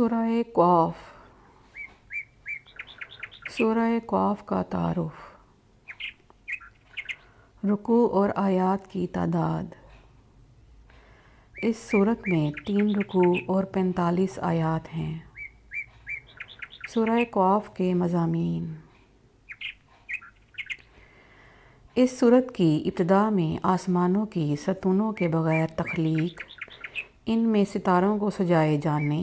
سورہ قاف سورہ قاف کا تعارف۔ رکوع اور آیات کی تعداد۔ اس سورت میں 3 رکوع اور 45 آیات ہیں۔ سورہ قاف کے مضامین۔ اس سورت کی ابتدا میں آسمانوں کی ستونوں کے بغیر تخلیق، ان میں ستاروں کو سجائے جانے،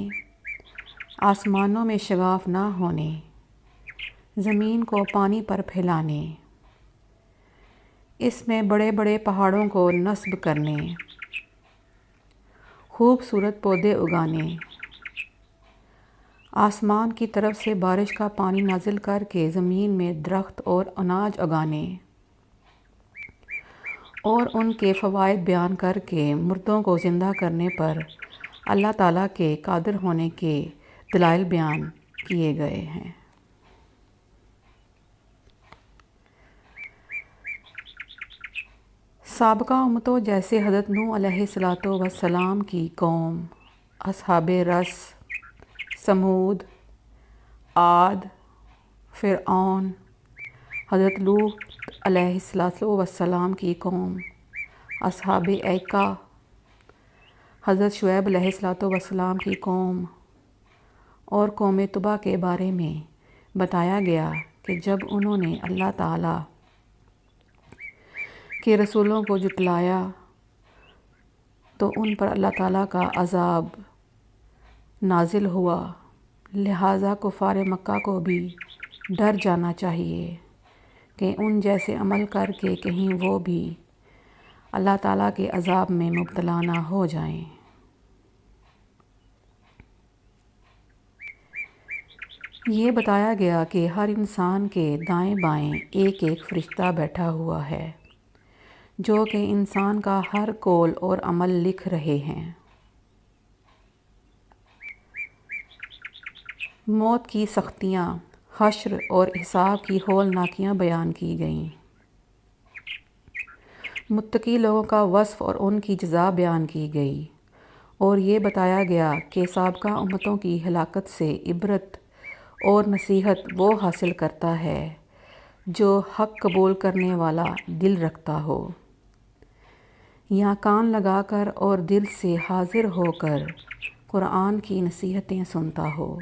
آسمانوں میں شگاف نہ ہونے، زمین کو پانی پر پھیلانے، اس میں بڑے بڑے پہاڑوں کو نصب کرنے، خوبصورت پودے اگانے، آسمان کی طرف سے بارش کا پانی نازل کر کے زمین میں درخت اور اناج اگانے، اور ان کے فوائد بیان کر کے مردوں کو زندہ کرنے پر اللہ تعالیٰ کے قادر ہونے کے دلائل بیان کیے گئے ہیں۔ سابقہ امتوں جیسے حضرت نوح علیہ السلام کی قوم، اصحاب رس، سمود، عاد، فرعون، حضرت لوط علیہ السلام کی قوم، اصحاب ایکہ، حضرت شعیب علیہ السلام کی قوم اور قوم تبع کے بارے میں بتایا گیا کہ جب انہوں نے اللہ تعالیٰ کے رسولوں کو جھٹلایا تو ان پر اللہ تعالیٰ کا عذاب نازل ہوا، لہٰذا کفار مکہ کو بھی ڈر جانا چاہیے کہ ان جیسے عمل کر کے کہیں وہ بھی اللہ تعالیٰ کے عذاب میں مبتلا نہ ہو جائیں۔ یہ بتایا گیا کہ ہر انسان کے دائیں بائیں ایک ایک فرشتہ بیٹھا ہوا ہے جو کہ انسان کا ہر قول اور عمل لکھ رہے ہیں۔ موت کی سختیاں، حشر اور حساب کی ہولناکیاں بیان کی گئیں۔ متقی لوگوں کا وصف اور ان کی جزا بیان کی گئی، اور یہ بتایا گیا کہ سابقہ امتوں کی ہلاکت سے عبرت اور نصیحت وہ حاصل کرتا ہے جو حق قبول کرنے والا دل رکھتا ہو، یا کان لگا کر اور دل سے حاضر ہو کر قرآن کی نصیحتیں سنتا ہو۔